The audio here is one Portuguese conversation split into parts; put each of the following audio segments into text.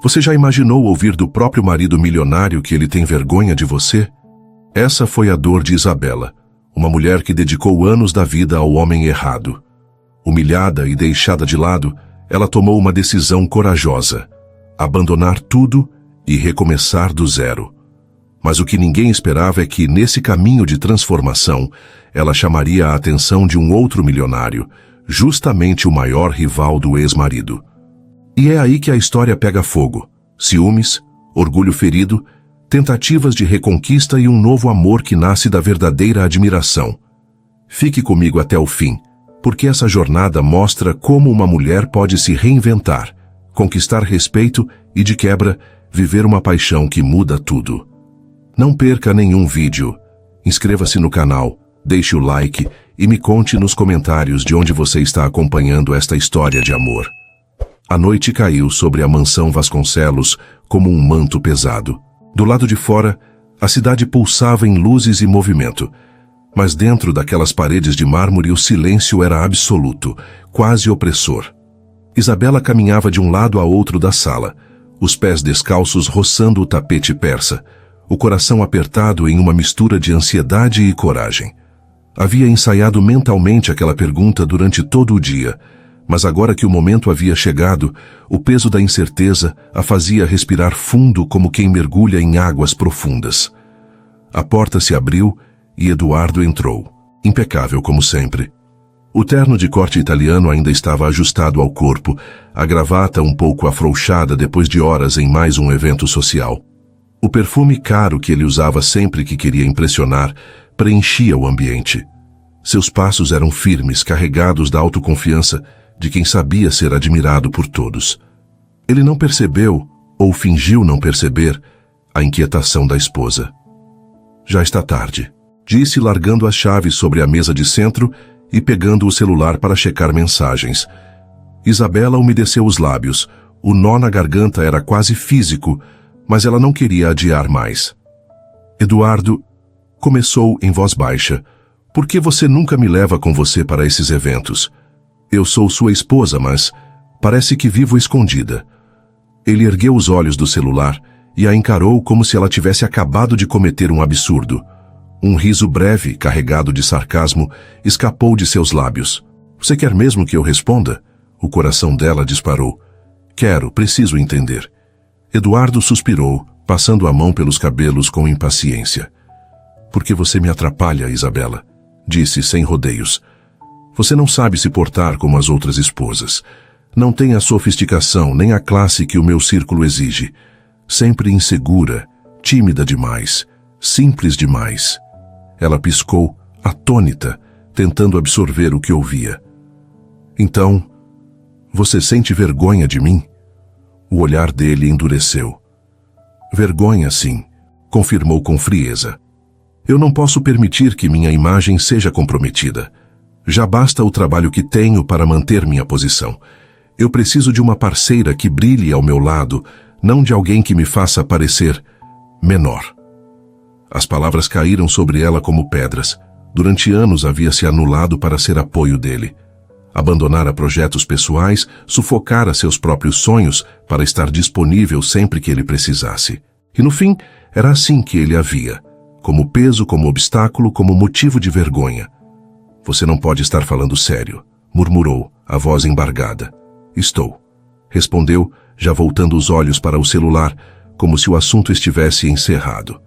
Você já imaginou ouvir do próprio marido milionário que ele tem vergonha de você? Essa foi a dor de Isabela, uma mulher que dedicou anos da vida ao homem errado. Humilhada e deixada de lado, ela tomou uma decisão corajosa: abandonar tudo e recomeçar do zero. Mas o que ninguém esperava é que, nesse caminho de transformação, ela chamaria a atenção de um outro milionário, justamente o maior rival do ex-marido. E é aí que a história pega fogo: ciúmes, orgulho ferido, tentativas de reconquista e um novo amor que nasce da verdadeira admiração. Fique comigo até o fim, porque essa jornada mostra como uma mulher pode se reinventar, conquistar respeito e, de quebra, viver uma paixão que muda tudo. Não perca nenhum vídeo. Inscreva-se no canal, deixe o like e me conte nos comentários de onde você está acompanhando esta história de amor. A noite caiu sobre a mansão Vasconcelos como um manto pesado. Do lado de fora, a cidade pulsava em luzes e movimento. Mas dentro daquelas paredes de mármore o silêncio era absoluto, quase opressor. Isabela caminhava de um lado a outro da sala, os pés descalços roçando o tapete persa, o coração apertado em uma mistura de ansiedade e coragem. Havia ensaiado mentalmente aquela pergunta durante todo o dia, mas agora que o momento havia chegado, o peso da incerteza a fazia respirar fundo como quem mergulha em águas profundas. A porta se abriu e Eduardo entrou, impecável como sempre. O terno de corte italiano ainda estava ajustado ao corpo, a gravata um pouco afrouxada depois de horas em mais um evento social. O perfume caro que ele usava sempre que queria impressionar preenchia o ambiente. Seus passos eram firmes, carregados da autoconfiança de quem sabia ser admirado por todos. Ele não percebeu, ou fingiu não perceber, a inquietação da esposa. Já está tarde, disse largando as chaves sobre a mesa de centro e pegando o celular para checar mensagens. Isabela umedeceu os lábios, o nó na garganta era quase físico, mas ela não queria adiar mais. Eduardo começou em voz baixa: por que você nunca me leva com você para esses eventos? Eu sou sua esposa, mas parece que vivo escondida. Ele ergueu os olhos do celular e a encarou como se ela tivesse acabado de cometer um absurdo. Um riso breve, carregado de sarcasmo, escapou de seus lábios. Você quer mesmo que eu responda? O coração dela disparou. Quero, preciso entender. Eduardo suspirou, passando a mão pelos cabelos com impaciência. Porque você me atrapalha, Isabela, disse sem rodeios. Você não sabe se portar como as outras esposas. Não tem a sofisticação nem a classe que o meu círculo exige. Sempre insegura, tímida demais, simples demais. Ela piscou, atônita, tentando absorver o que ouvia. Então, você sente vergonha de mim? O olhar dele endureceu. Vergonha, sim, confirmou com frieza. Eu não posso permitir que minha imagem seja comprometida. Já basta o trabalho que tenho para manter minha posição. Eu preciso de uma parceira que brilhe ao meu lado, não de alguém que me faça parecer menor. As palavras caíram sobre ela como pedras. Durante anos havia se anulado para ser apoio dele. Abandonara projetos pessoais, sufocara seus próprios sonhos para estar disponível sempre que ele precisasse. E no fim, era assim que ele a via, como peso, como obstáculo, como motivo de vergonha. Você não pode estar falando sério, murmurou, a voz embargada. Estou, respondeu, já voltando os olhos para o celular, como se o assunto estivesse encerrado.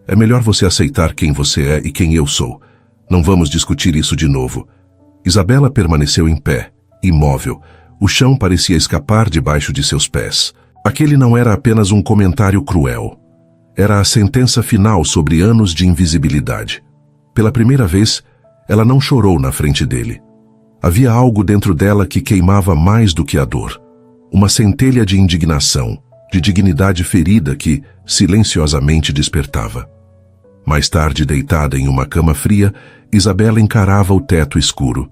É melhor você aceitar quem você é e quem eu sou. Não vamos discutir isso de novo. Isabela permaneceu em pé, imóvel. O chão parecia escapar debaixo de seus pés. Aquele não era apenas um comentário cruel. Era a sentença final sobre anos de invisibilidade. Pela primeira vez, ela não chorou na frente dele. Havia algo dentro dela que queimava mais do que a dor. Uma centelha de indignação, de dignidade ferida que silenciosamente despertava. Mais tarde, deitada em uma cama fria, Isabela encarava o teto escuro.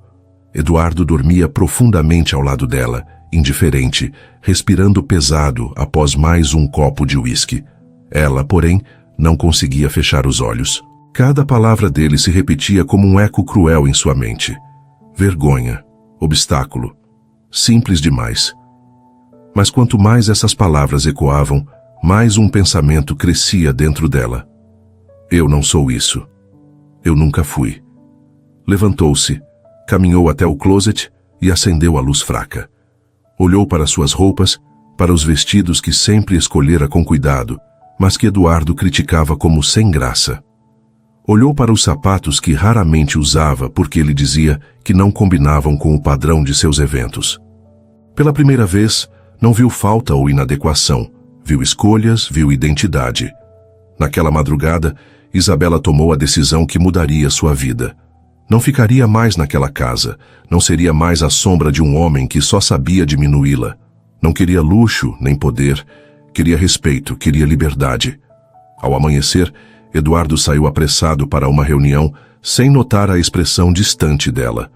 Eduardo dormia profundamente ao lado dela, indiferente, respirando pesado após mais um copo de uísque. Ela, porém, não conseguia fechar os olhos. Cada palavra dele se repetia como um eco cruel em sua mente. Vergonha, obstáculo, simples demais. Mas quanto mais essas palavras ecoavam, mais um pensamento crescia dentro dela. Eu não sou isso. Eu nunca fui. Levantou-se, caminhou até o closet e acendeu a luz fraca. Olhou para suas roupas, para os vestidos que sempre escolhera com cuidado, mas que Eduardo criticava como sem graça. Olhou para os sapatos que raramente usava porque ele dizia que não combinavam com o padrão de seus eventos. Pela primeira vez, não viu falta ou inadequação, viu escolhas, viu identidade. Naquela madrugada, Isabela tomou a decisão que mudaria sua vida. Não ficaria mais naquela casa, não seria mais a sombra de um homem que só sabia diminuí-la. Não queria luxo nem poder, queria respeito, queria liberdade. Ao amanhecer, Eduardo saiu apressado para uma reunião, sem notar a expressão distante dela.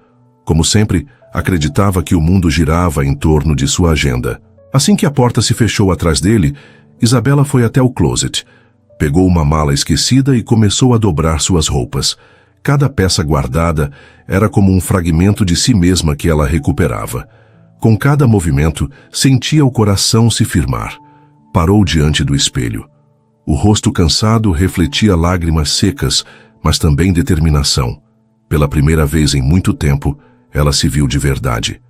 Como sempre, acreditava que o mundo girava em torno de sua agenda. Assim que a porta se fechou atrás dele, Isabela foi até o closet. Pegou uma mala esquecida e começou a dobrar suas roupas. Cada peça guardada era como um fragmento de si mesma que ela recuperava. Com cada movimento, sentia o coração se firmar. Parou diante do espelho. O rosto cansado refletia lágrimas secas, mas também determinação. Pela primeira vez em muito tempo, ela se viu de verdade.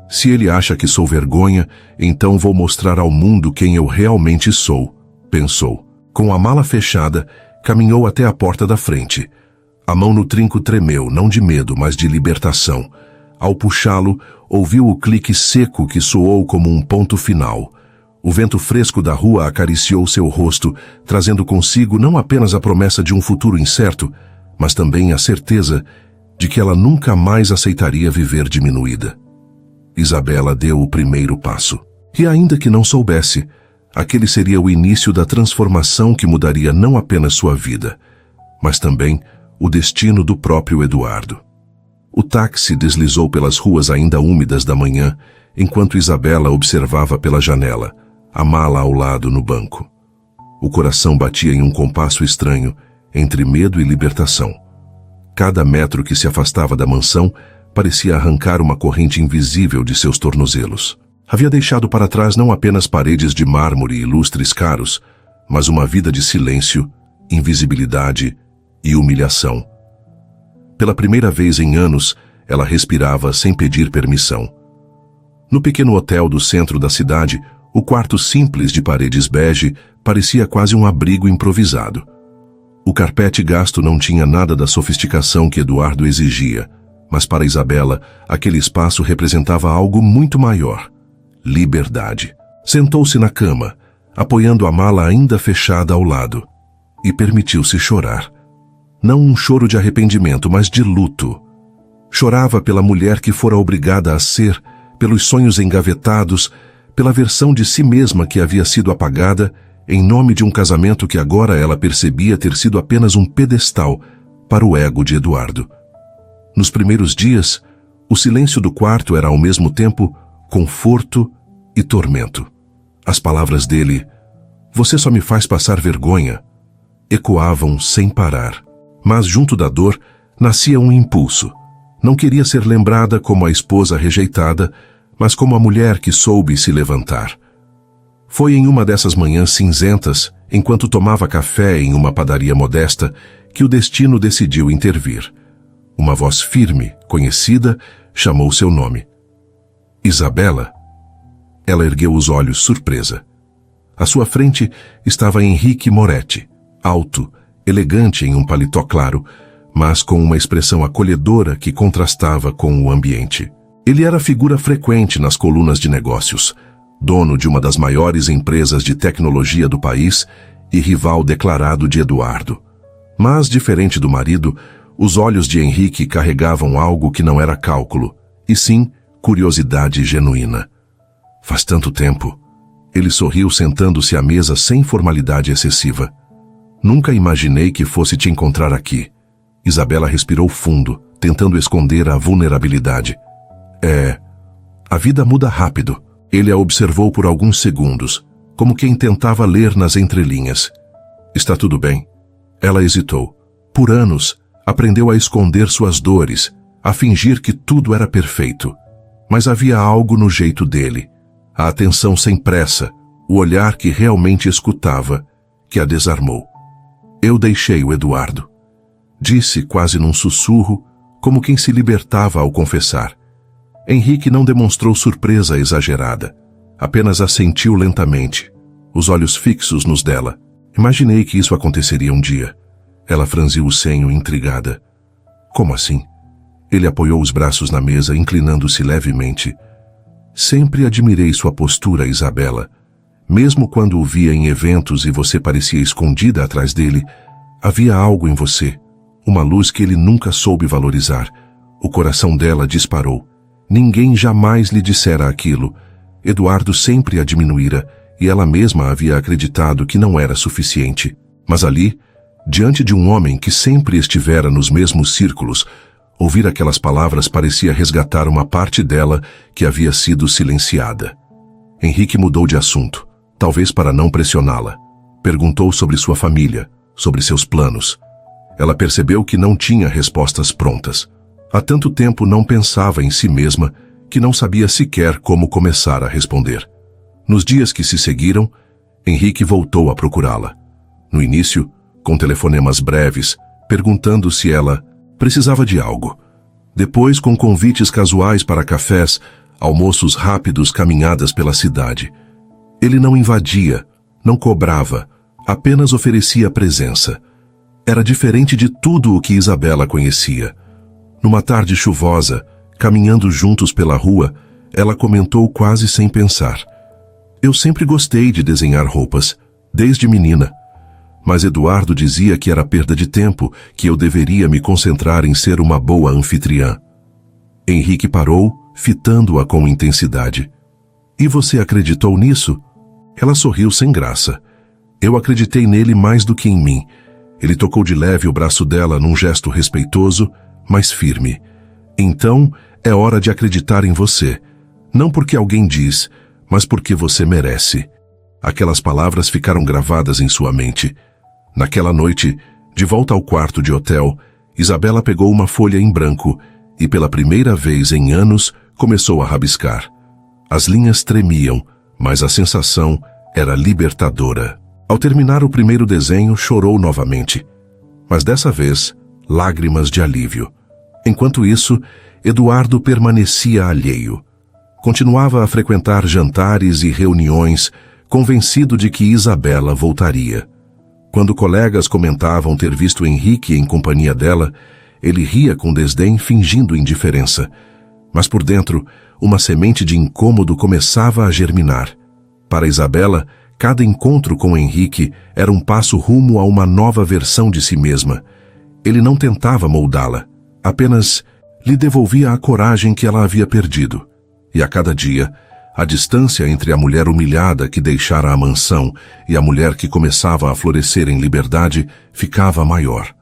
Se ele acha que sou vergonha, então vou mostrar ao mundo quem eu realmente sou, pensou. Com a mala fechada, caminhou até a porta da frente. A mão no trinco tremeu, não de medo, mas de libertação. Ao puxá-lo, ouviu o clique seco que soou como um ponto final. O vento fresco da rua acariciou seu rosto, trazendo consigo não apenas a promessa de um futuro incerto, mas também a certeza de que ela nunca mais aceitaria viver diminuída. Isabela deu o primeiro passo. E ainda que não soubesse, aquele seria o início da transformação que mudaria não apenas sua vida, mas também o destino do próprio Eduardo. O táxi deslizou pelas ruas ainda úmidas da manhã, enquanto Isabela observava pela janela, a mala ao lado no banco. O coração batia em um compasso estranho, entre medo e libertação. Cada metro que se afastava da mansão parecia arrancar uma corrente invisível de seus tornozelos. Havia deixado para trás não apenas paredes de mármore e lustres caros, mas uma vida de silêncio, invisibilidade e humilhação. Pela primeira vez em anos, ela respirava sem pedir permissão. No pequeno hotel do centro da cidade, o quarto simples de paredes bege parecia quase um abrigo improvisado. O carpete gasto não tinha nada da sofisticação que Eduardo exigia, mas para Isabela, aquele espaço representava algo muito maior: liberdade. Sentou-se na cama, apoiando a mala ainda fechada ao lado, e permitiu-se chorar. Não um choro de arrependimento, mas de luto. Chorava pela mulher que fora obrigada a ser, pelos sonhos engavetados, pela versão de si mesma que havia sido apagada, em nome de um casamento que agora ela percebia ter sido apenas um pedestal para o ego de Eduardo. Nos primeiros dias, o silêncio do quarto era ao mesmo tempo conforto e tormento. As palavras dele, "Você só me faz passar vergonha", ecoavam sem parar. Mas junto da dor, nascia um impulso. Não queria ser lembrada como a esposa rejeitada, mas como a mulher que soube se levantar. Foi em uma dessas manhãs cinzentas, enquanto tomava café em uma padaria modesta, que o destino decidiu intervir. Uma voz firme, conhecida, chamou seu nome. Isabela. Ela ergueu os olhos, surpresa. À sua frente estava Henrique Moretti, alto, elegante em um paletó claro, mas com uma expressão acolhedora que contrastava com o ambiente. Ele era figura frequente nas colunas de negócios, dono de uma das maiores empresas de tecnologia do país e rival declarado de Eduardo. Mas, diferente do marido, os olhos de Henrique carregavam algo que não era cálculo, e sim curiosidade genuína. Faz tanto tempo. Ele sorriu sentando-se à mesa sem formalidade excessiva. Nunca imaginei que fosse te encontrar aqui. Isabela respirou fundo, tentando esconder a vulnerabilidade. A vida muda rápido. Ele a observou por alguns segundos, como quem tentava ler nas entrelinhas. Está tudo bem? Ela hesitou. Por anos, aprendeu a esconder suas dores, a fingir que tudo era perfeito. Mas havia algo no jeito dele. A atenção sem pressa, o olhar que realmente escutava, que a desarmou. Eu deixei o Eduardo. Disse quase num sussurro, como quem se libertava ao confessar. Henrique não demonstrou surpresa exagerada. Apenas assentiu lentamente, os olhos fixos nos dela. Imaginei que isso aconteceria um dia. Ela franziu o senho, intrigada. Como assim? Ele apoiou os braços na mesa, inclinando-se levemente. Sempre admirei sua postura, Isabela. Mesmo quando o via em eventos e você parecia escondida atrás dele, havia algo em você, uma luz que ele nunca soube valorizar. O coração dela disparou. Ninguém jamais lhe dissera aquilo. Eduardo sempre a diminuíra, e ela mesma havia acreditado que não era suficiente. Mas ali, diante de um homem que sempre estivera nos mesmos círculos, ouvir aquelas palavras parecia resgatar uma parte dela que havia sido silenciada. Henrique mudou de assunto, talvez para não pressioná-la. Perguntou sobre sua família, sobre seus planos. Ela percebeu que não tinha respostas prontas. Há tanto tempo não pensava em si mesma que não sabia sequer como começar a responder. Nos dias que se seguiram, Henrique voltou a procurá-la. No início, com telefonemas breves, perguntando se ela precisava de algo. Depois, com convites casuais para cafés, almoços rápidos, caminhadas pela cidade. Ele não invadia, não cobrava, apenas oferecia presença. Era diferente de tudo o que Isabela conhecia. Numa tarde chuvosa, caminhando juntos pela rua, ela comentou quase sem pensar. Eu sempre gostei de desenhar roupas, desde menina. Mas Eduardo dizia que era perda de tempo, que eu deveria me concentrar em ser uma boa anfitriã. Henrique parou, fitando-a com intensidade. E você acreditou nisso? Ela sorriu sem graça. Eu acreditei nele mais do que em mim. Ele tocou de leve o braço dela num gesto respeitoso, mas firme. Então, é hora de acreditar em você. Não porque alguém diz, mas porque você merece. Aquelas palavras ficaram gravadas em sua mente. Naquela noite, de volta ao quarto de hotel, Isabela pegou uma folha em branco e, pela primeira vez em anos, começou a rabiscar. As linhas tremiam, mas a sensação era libertadora. Ao terminar o primeiro desenho, chorou novamente. Mas dessa vez, lágrimas de alívio. Enquanto isso, Eduardo permanecia alheio. Continuava a frequentar jantares e reuniões, convencido de que Isabela voltaria. Quando colegas comentavam ter visto Henrique em companhia dela, ele ria com desdém, fingindo indiferença. Mas por dentro, uma semente de incômodo começava a germinar. Para Isabela, cada encontro com Henrique era um passo rumo a uma nova versão de si mesma. Ele não tentava moldá-la, apenas lhe devolvia a coragem que ela havia perdido. E a cada dia, a distância entre a mulher humilhada que deixara a mansão e a mulher que começava a florescer em liberdade ficava maior.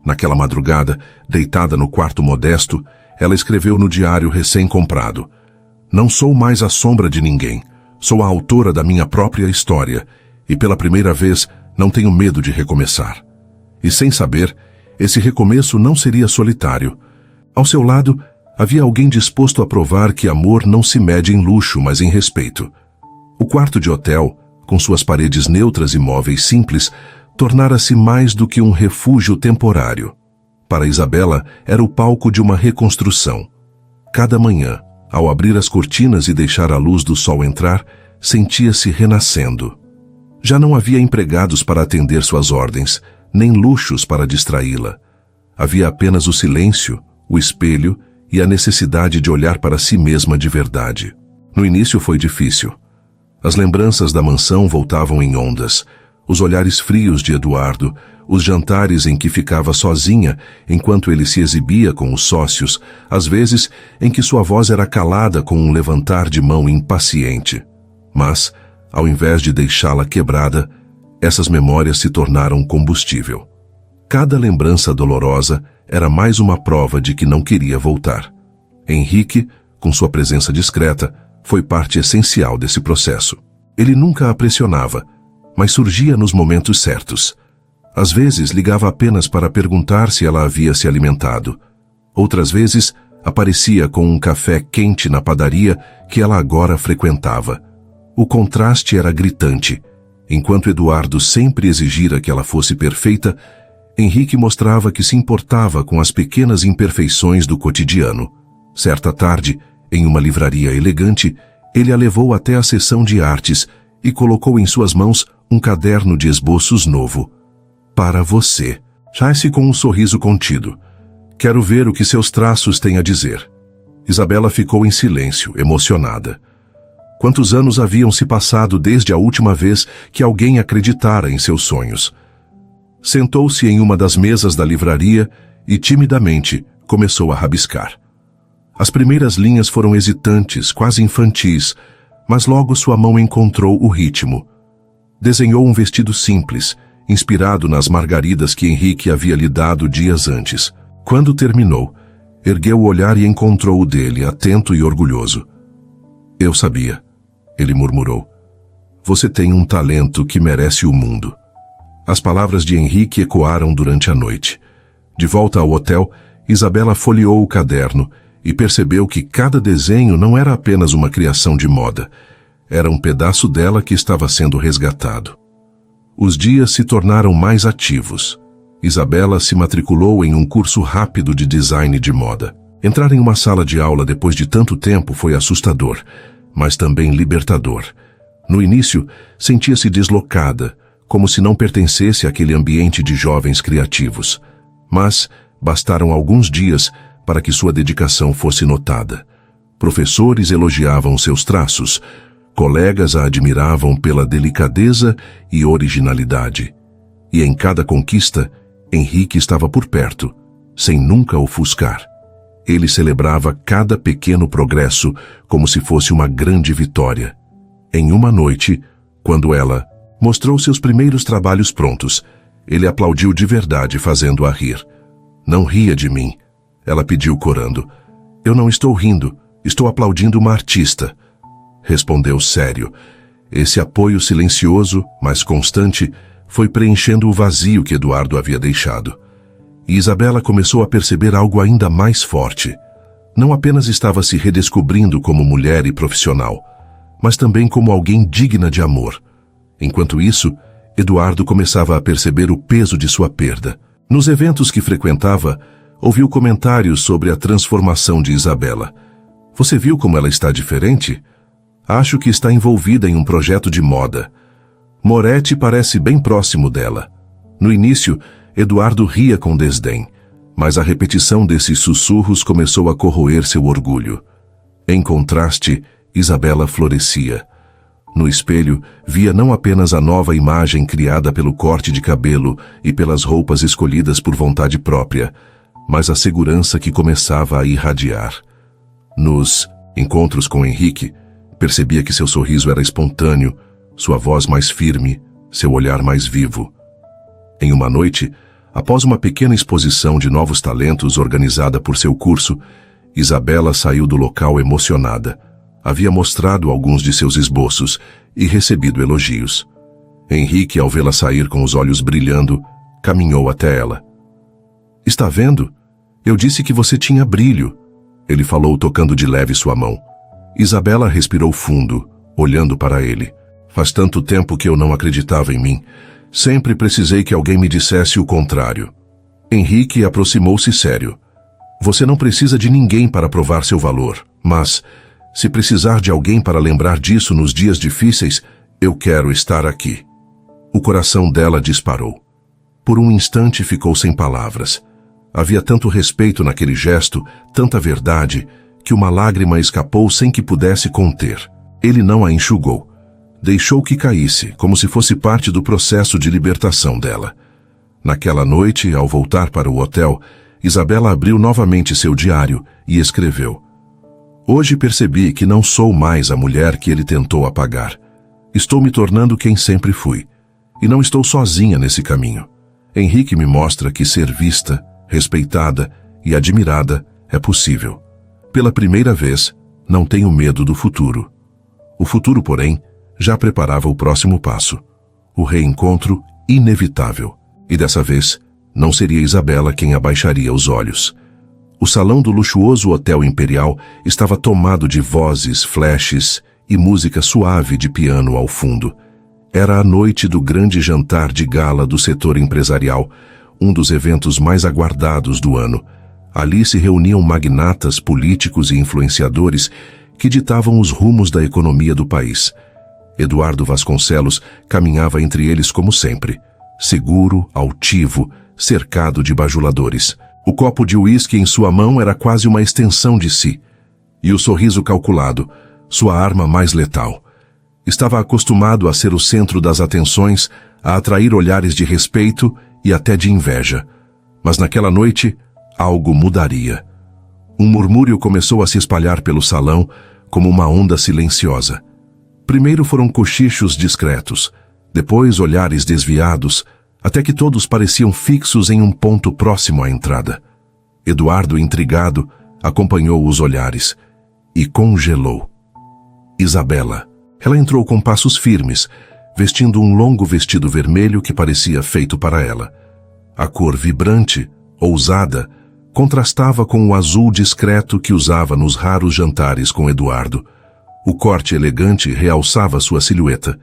Naquela madrugada, deitada no quarto modesto, ela escreveu no diário recém-comprado: Não sou mais a sombra de ninguém. Sou a autora da minha própria história e, pela primeira vez, não tenho medo de recomeçar. E sem saber, esse recomeço não seria solitário. Ao seu lado, havia alguém disposto a provar que amor não se mede em luxo, mas em respeito. O quarto de hotel, com suas paredes neutras e móveis simples, tornara-se mais do que um refúgio temporário. Para Isabela, era o palco de uma reconstrução. Cada manhã, ao abrir as cortinas e deixar a luz do sol entrar, sentia-se renascendo. Já não havia empregados para atender suas ordens, nem luxos para distraí-la. Havia apenas o silêncio, o espelho e a necessidade de olhar para si mesma de verdade. No início foi difícil. As lembranças da mansão voltavam em ondas. Os olhares frios de Eduardo, os jantares em que ficava sozinha enquanto ele se exibia com os sócios, às vezes em que sua voz era calada com um levantar de mão impaciente. Mas, ao invés de deixá-la quebrada, essas memórias se tornaram combustível. Cada lembrança dolorosa era mais uma prova de que não queria voltar. Henrique, com sua presença discreta, foi parte essencial desse processo. Ele nunca a pressionava, mas surgia nos momentos certos. Às vezes ligava apenas para perguntar se ela havia se alimentado. Outras vezes aparecia com um café quente na padaria que ela agora frequentava. O contraste era gritante. Enquanto Eduardo sempre exigira que ela fosse perfeita, Henrique mostrava que se importava com as pequenas imperfeições do cotidiano. Certa tarde, em uma livraria elegante, ele a levou até a seção de artes e colocou em suas mãos um caderno de esboços novo. Para você. Chase com um sorriso contido. Quero ver o que seus traços têm a dizer. Isabela ficou em silêncio, emocionada. Quantos anos haviam se passado desde a última vez que alguém acreditara em seus sonhos? Sentou-se em uma das mesas da livraria e, timidamente, começou a rabiscar. As primeiras linhas foram hesitantes, quase infantis, mas logo sua mão encontrou o ritmo. Desenhou um vestido simples, inspirado nas margaridas que Henrique havia lhe dado dias antes. Quando terminou, ergueu o olhar e encontrou o dele, atento e orgulhoso. Eu sabia, ele murmurou. Você tem um talento que merece o mundo. As palavras de Henrique ecoaram durante a noite. De volta ao hotel, Isabela folheou o caderno e percebeu que cada desenho não era apenas uma criação de moda. Era um pedaço dela que estava sendo resgatado. Os dias se tornaram mais ativos. Isabela se matriculou em um curso rápido de design de moda. Entrar em uma sala de aula depois de tanto tempo foi assustador, mas também libertador. No início, sentia-se deslocada, como se não pertencesse àquele ambiente de jovens criativos. Mas bastaram alguns dias para que sua dedicação fosse notada. Professores elogiavam seus traços, colegas a admiravam pela delicadeza e originalidade. E em cada conquista, Henrique estava por perto, sem nunca ofuscar. Ele celebrava cada pequeno progresso como se fosse uma grande vitória. Em uma noite, quando ela mostrou seus primeiros trabalhos prontos, ele aplaudiu de verdade, fazendo-a rir. Não ria de mim, ela pediu corando. Eu não estou rindo, estou aplaudindo uma artista. Respondeu sério. Esse apoio silencioso, mas constante, foi preenchendo o vazio que Eduardo havia deixado. E Isabela começou a perceber algo ainda mais forte. Não apenas estava se redescobrindo como mulher e profissional, mas também como alguém digna de amor. Enquanto isso, Eduardo começava a perceber o peso de sua perda. Nos eventos que frequentava, ouviu comentários sobre a transformação de Isabela. Você viu como ela está diferente? Acho que está envolvida em um projeto de moda. Moretti parece bem próximo dela. No início, Eduardo ria com desdém, mas a repetição desses sussurros começou a corroer seu orgulho. Em contraste, Isabela florescia. No espelho, via não apenas a nova imagem criada pelo corte de cabelo e pelas roupas escolhidas por vontade própria, mas a segurança que começava a irradiar. Nos encontros com Henrique, percebia que seu sorriso era espontâneo, sua voz mais firme, seu olhar mais vivo. Em uma noite, após uma pequena exposição de novos talentos organizada por seu curso, Isabela saiu do local emocionada. Havia mostrado alguns de seus esboços e recebido elogios. Henrique, ao vê-la sair com os olhos brilhando, caminhou até ela. Está vendo? Eu disse que você tinha brilho. Ele falou tocando de leve sua mão. Isabela respirou fundo, olhando para ele. Faz tanto tempo que eu não acreditava em mim. Sempre precisei que alguém me dissesse o contrário. Henrique aproximou-se sério. Você não precisa de ninguém para provar seu valor, mas, se precisar de alguém para lembrar disso nos dias difíceis, eu quero estar aqui. O coração dela disparou. Por um instante ficou sem palavras. Havia tanto respeito naquele gesto, tanta verdade, que uma lágrima escapou sem que pudesse conter. Ele não a enxugou. Deixou que caísse, como se fosse parte do processo de libertação dela. Naquela noite, ao voltar para o hotel, Isabela abriu novamente seu diário e escreveu: Hoje percebi que não sou mais a mulher que ele tentou apagar. Estou me tornando quem sempre fui. E não estou sozinha nesse caminho. Henrique me mostra que ser vista, respeitada e admirada é possível. Pela primeira vez, não tenho medo do futuro. O futuro, porém, já preparava o próximo passo. O reencontro inevitável. E dessa vez, não seria Isabela quem abaixaria os olhos. O salão do luxuoso Hotel Imperial estava tomado de vozes, flashes e música suave de piano ao fundo. Era a noite do grande jantar de gala do setor empresarial, um dos eventos mais aguardados do ano. Ali se reuniam magnatas, políticos e influenciadores que ditavam os rumos da economia do país. Eduardo Vasconcelos caminhava entre eles como sempre, seguro, altivo, cercado de bajuladores. O copo de uísque em sua mão era quase uma extensão de si, e o sorriso calculado, sua arma mais letal. Estava acostumado a ser o centro das atenções, a atrair olhares de respeito e até de inveja. Mas naquela noite, algo mudaria. Um murmúrio começou a se espalhar pelo salão como uma onda silenciosa. Primeiro foram cochichos discretos, depois olhares desviados, até que todos pareciam fixos em um ponto próximo à entrada. Eduardo, intrigado, acompanhou os olhares e congelou. Isabela. Ela entrou com passos firmes, vestindo um longo vestido vermelho que parecia feito para ela. A cor vibrante, ousada, contrastava com o azul discreto que usava nos raros jantares com Eduardo. O corte elegante realçava sua silhueta,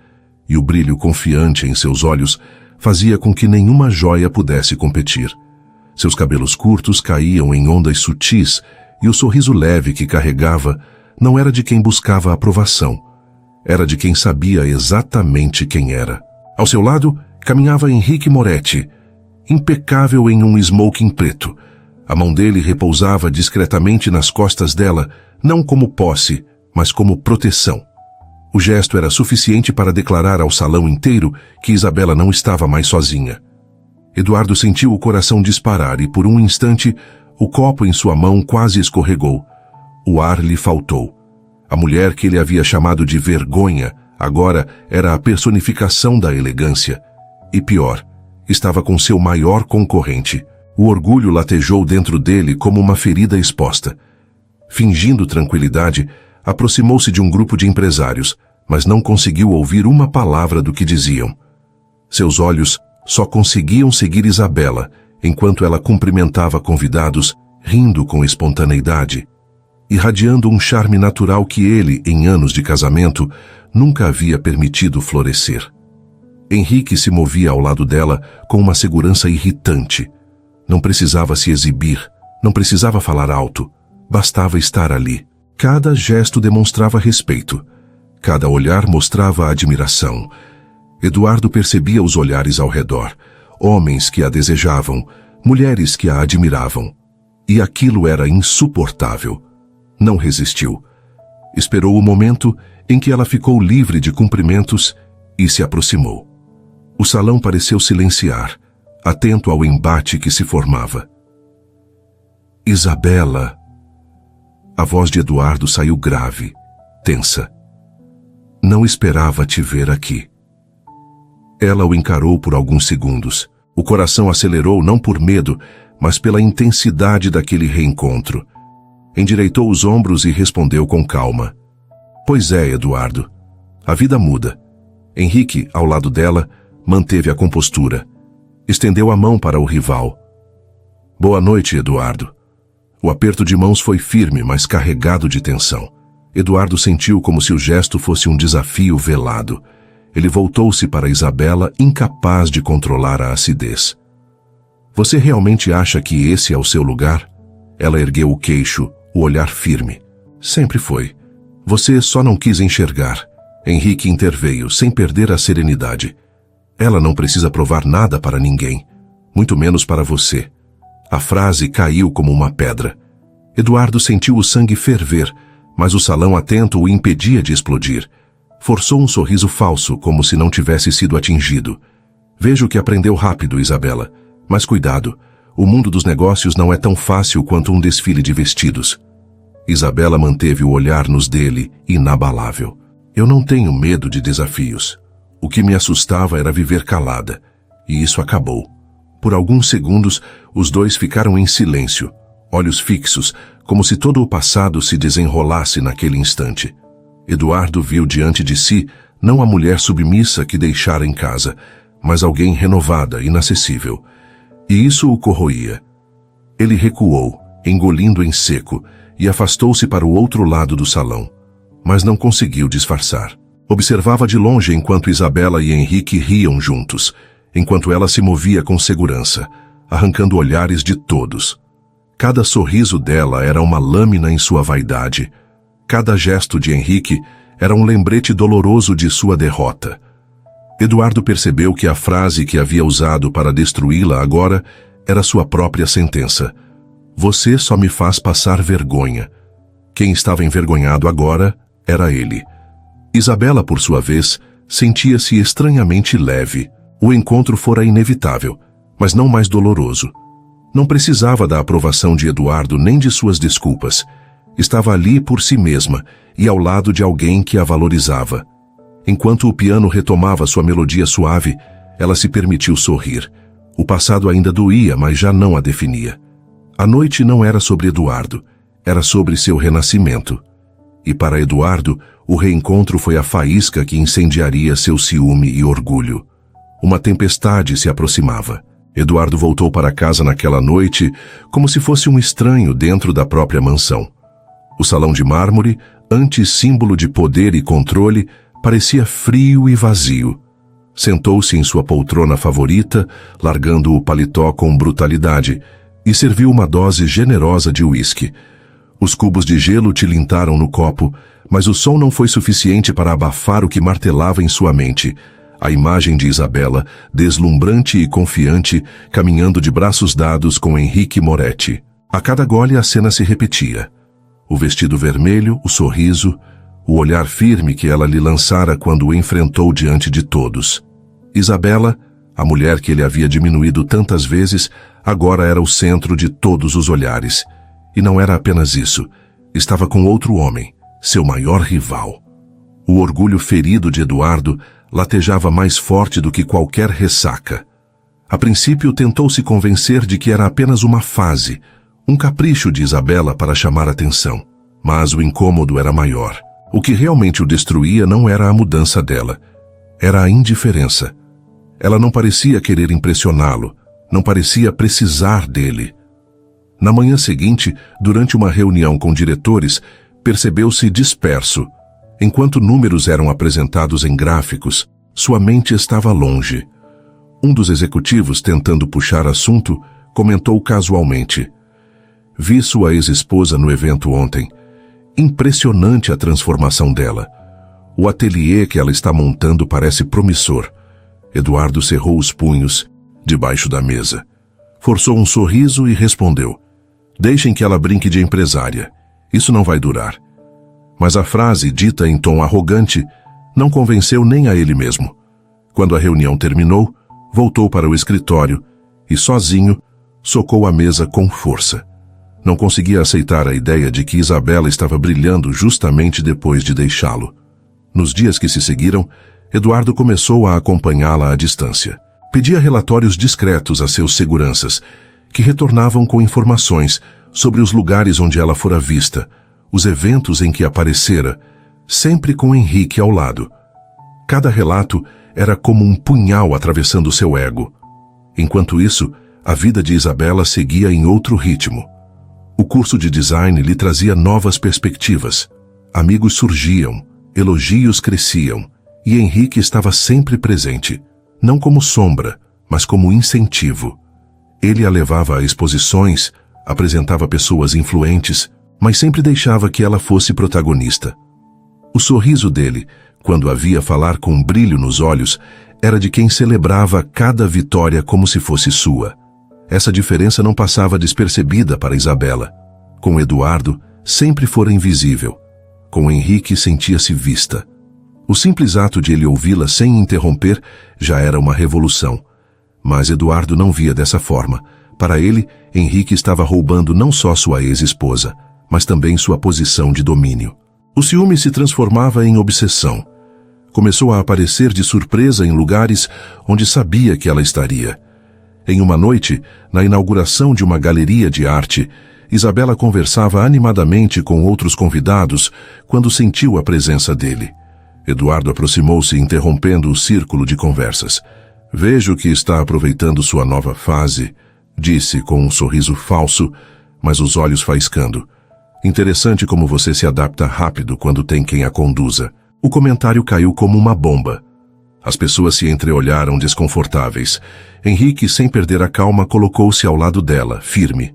e o brilho confiante em seus olhos fazia com que nenhuma joia pudesse competir. Seus cabelos curtos caíam em ondas sutis, e o sorriso leve que carregava não era de quem buscava aprovação. Era de quem sabia exatamente quem era. Ao seu lado, caminhava Henrique Moretti, impecável em um smoking preto. A mão dele repousava discretamente nas costas dela, não como posse, mas como proteção. O gesto era suficiente para declarar ao salão inteiro que Isabela não estava mais sozinha. Eduardo sentiu o coração disparar e, por um instante, o copo em sua mão quase escorregou. O ar lhe faltou. A mulher que ele havia chamado de vergonha, agora era a personificação da elegância. E pior, estava com seu maior concorrente. O orgulho latejou dentro dele como uma ferida exposta. Fingindo tranquilidade, aproximou-se de um grupo de empresários, mas não conseguiu ouvir uma palavra do que diziam. Seus olhos só conseguiam seguir Isabela, enquanto ela cumprimentava convidados, rindo com espontaneidade, irradiando um charme natural que ele, em anos de casamento, nunca havia permitido florescer. Henrique se movia ao lado dela com uma segurança irritante. Não precisava se exibir, não precisava falar alto, bastava estar ali. Cada gesto demonstrava respeito, cada olhar mostrava admiração. Eduardo percebia os olhares ao redor, homens que a desejavam, mulheres que a admiravam. E aquilo era insuportável. Não resistiu. Esperou o momento em que ela ficou livre de cumprimentos e se aproximou. O salão pareceu silenciar, atento ao embate que se formava. Isabela. A voz de Eduardo saiu grave, tensa. Não esperava te ver aqui. Ela o encarou por alguns segundos. O coração acelerou não por medo, mas pela intensidade daquele reencontro. Endireitou os ombros e respondeu com calma. Pois é, Eduardo. A vida muda. Henrique, ao lado dela, manteve a compostura. Estendeu a mão para o rival. Boa noite, Eduardo. O aperto de mãos foi firme, mas carregado de tensão. Eduardo sentiu como se o gesto fosse um desafio velado. Ele voltou-se para Isabela, incapaz de controlar a acidez. Você realmente acha que esse é o seu lugar? Ela ergueu o queixo, o olhar firme. Sempre foi. Você só não quis enxergar. Henrique interveio, sem perder a serenidade. Ela não precisa provar nada para ninguém, muito menos para você. A frase caiu como uma pedra. Eduardo sentiu o sangue ferver, mas o salão atento o impedia de explodir. Forçou um sorriso falso, como se não tivesse sido atingido. Vejo que aprendeu rápido, Isabela. Mas cuidado, o mundo dos negócios não é tão fácil quanto um desfile de vestidos. Isabela manteve o olhar nos dele, inabalável. Eu não tenho medo de desafios. O que me assustava era viver calada, e isso acabou. Por alguns segundos, os dois ficaram em silêncio, olhos fixos, como se todo o passado se desenrolasse naquele instante. Eduardo viu diante de si não a mulher submissa que deixara em casa, mas alguém renovada, inacessível. E isso o corroía. Ele recuou, engolindo em seco, e afastou-se para o outro lado do salão. Mas não conseguiu disfarçar. Observava de longe enquanto Isabela e Henrique riam juntos, enquanto ela se movia com segurança, arrancando olhares de todos. Cada sorriso dela era uma lâmina em sua vaidade. Cada gesto de Henrique era um lembrete doloroso de sua derrota. Eduardo percebeu que a frase que havia usado para destruí-la agora era sua própria sentença. Você só me faz passar vergonha. Quem estava envergonhado agora era ele. Isabela, por sua vez, sentia-se estranhamente leve. O encontro fora inevitável, mas não mais doloroso. Não precisava da aprovação de Eduardo nem de suas desculpas. Estava ali por si mesma e ao lado de alguém que a valorizava. Enquanto o piano retomava sua melodia suave, ela se permitiu sorrir. O passado ainda doía, mas já não a definia. A noite não era sobre Eduardo, era sobre seu renascimento. E para Eduardo, o reencontro foi a faísca que incendiaria seu ciúme e orgulho. Uma tempestade se aproximava. Eduardo voltou para casa naquela noite como se fosse um estranho dentro da própria mansão. O salão de mármore, antes símbolo de poder e controle, parecia frio e vazio. Sentou-se em sua poltrona favorita, largando o paletó com brutalidade, e serviu uma dose generosa de uísque. Os cubos de gelo tilintaram no copo, mas o som não foi suficiente para abafar o que martelava em sua mente. A imagem de Isabela, deslumbrante e confiante, caminhando de braços dados com Henrique Moretti. A cada gole a cena se repetia. O vestido vermelho, o sorriso, o olhar firme que ela lhe lançara quando o enfrentou diante de todos. Isabela, a mulher que ele havia diminuído tantas vezes, agora era o centro de todos os olhares. E não era apenas isso. Estava com outro homem, seu maior rival. O orgulho ferido de Eduardo latejava mais forte do que qualquer ressaca. A princípio tentou se convencer de que era apenas uma fase, um capricho de Isabela para chamar atenção. Mas o incômodo era maior. O que realmente o destruía não era a mudança dela, era a indiferença. Ela não parecia querer impressioná-lo, não parecia precisar dele. Na manhã seguinte, durante uma reunião com diretores, percebeu-se disperso. Enquanto números eram apresentados em gráficos, sua mente estava longe. Um dos executivos, tentando puxar assunto, comentou casualmente: "Vi sua ex-esposa no evento ontem. Impressionante a transformação dela. O ateliê que ela está montando parece promissor." Eduardo cerrou os punhos, debaixo da mesa. Forçou um sorriso e respondeu: "Deixem que ela brinque de empresária. Isso não vai durar." Mas a frase, dita em tom arrogante, não convenceu nem a ele mesmo. Quando a reunião terminou, voltou para o escritório e, sozinho, socou a mesa com força. Não conseguia aceitar a ideia de que Isabela estava brilhando justamente depois de deixá-lo. Nos dias que se seguiram, Eduardo começou a acompanhá-la à distância. Pedia relatórios discretos a seus seguranças, que retornavam com informações sobre os lugares onde ela fora vista, os eventos em que aparecera, sempre com Henrique ao lado. Cada relato era como um punhal atravessando seu ego. Enquanto isso, a vida de Isabela seguia em outro ritmo. O curso de design lhe trazia novas perspectivas. Amigos surgiam, elogios cresciam, e Henrique estava sempre presente, não como sombra, mas como incentivo. Ele a levava a exposições, apresentava pessoas influentes, mas sempre deixava que ela fosse protagonista. O sorriso dele, quando a via falar com um brilho nos olhos, era de quem celebrava cada vitória como se fosse sua. Essa diferença não passava despercebida para Isabela. Com Eduardo, sempre fora invisível. Com Henrique, sentia-se vista. O simples ato de ele ouvi-la sem interromper já era uma revolução. Mas Eduardo não via dessa forma. Para ele, Henrique estava roubando não só sua ex-esposa, mas também sua posição de domínio. O ciúme se transformava em obsessão. Começou a aparecer de surpresa em lugares onde sabia que ela estaria. Em uma noite, na inauguração de uma galeria de arte, Isabela conversava animadamente com outros convidados quando sentiu a presença dele. Eduardo aproximou-se, interrompendo o círculo de conversas. "Vejo que está aproveitando sua nova fase", disse com um sorriso falso, mas os olhos faiscando. Interessante como você se adapta rápido quando tem quem a conduza. O comentário caiu como uma bomba. As pessoas se entreolharam desconfortáveis. Henrique, sem perder a calma, colocou-se ao lado dela, firme.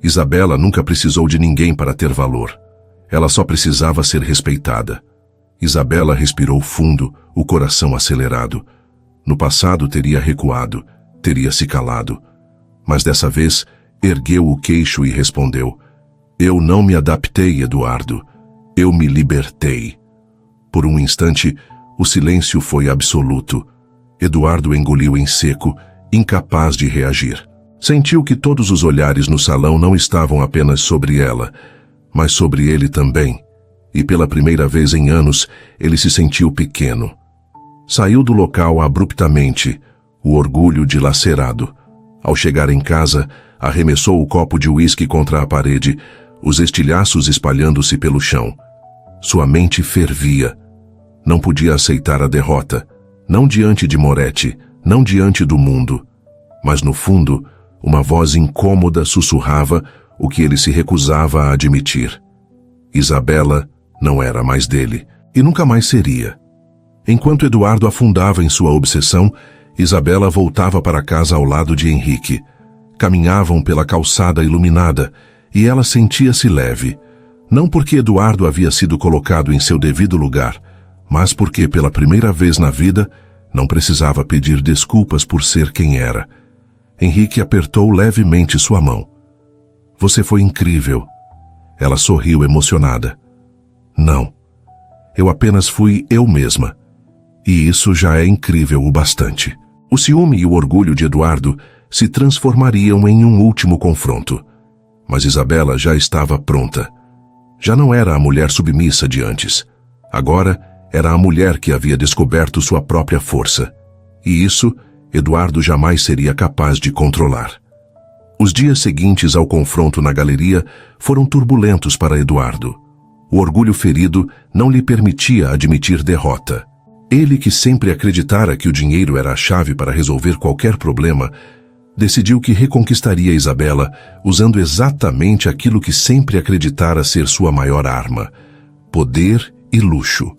Isabela nunca precisou de ninguém para ter valor. Ela só precisava ser respeitada. Isabela respirou fundo, o coração acelerado. No passado teria recuado, teria se calado. Mas dessa vez, ergueu o queixo e respondeu: Eu não me adaptei, Eduardo. Eu me libertei. Por um instante, o silêncio foi absoluto. Eduardo engoliu em seco, incapaz de reagir. Sentiu que todos os olhares no salão não estavam apenas sobre ela, mas sobre ele também. E pela primeira vez em anos, ele se sentiu pequeno. Saiu do local abruptamente, o orgulho dilacerado. Ao chegar em casa, arremessou o copo de uísque contra a parede, os estilhaços espalhando-se pelo chão. Sua mente fervia. Não podia aceitar a derrota, não diante de Moretti, não diante do mundo. Mas no fundo, uma voz incômoda sussurrava o que ele se recusava a admitir. Isabela não era mais dele, e nunca mais seria. Enquanto Eduardo afundava em sua obsessão, Isabela voltava para casa ao lado de Henrique. Caminhavam pela calçada iluminada, e ela sentia-se leve. Não porque Eduardo havia sido colocado em seu devido lugar, mas porque, pela primeira vez na vida, não precisava pedir desculpas por ser quem era. Henrique apertou levemente sua mão. Você foi incrível. Ela sorriu emocionada. Não. Eu apenas fui eu mesma. E isso já é incrível o bastante. O ciúme e o orgulho de Eduardo se transformariam em um último confronto. Mas Isabela já estava pronta. Já não era a mulher submissa de antes. Agora era a mulher que havia descoberto sua própria força. E isso, Eduardo jamais seria capaz de controlar. Os dias seguintes ao confronto na galeria foram turbulentos para Eduardo. O orgulho ferido não lhe permitia admitir derrota. Ele, que sempre acreditara que o dinheiro era a chave para resolver qualquer problema, decidiu que reconquistaria Isabela usando exatamente aquilo que sempre acreditara ser sua maior arma: poder e luxo.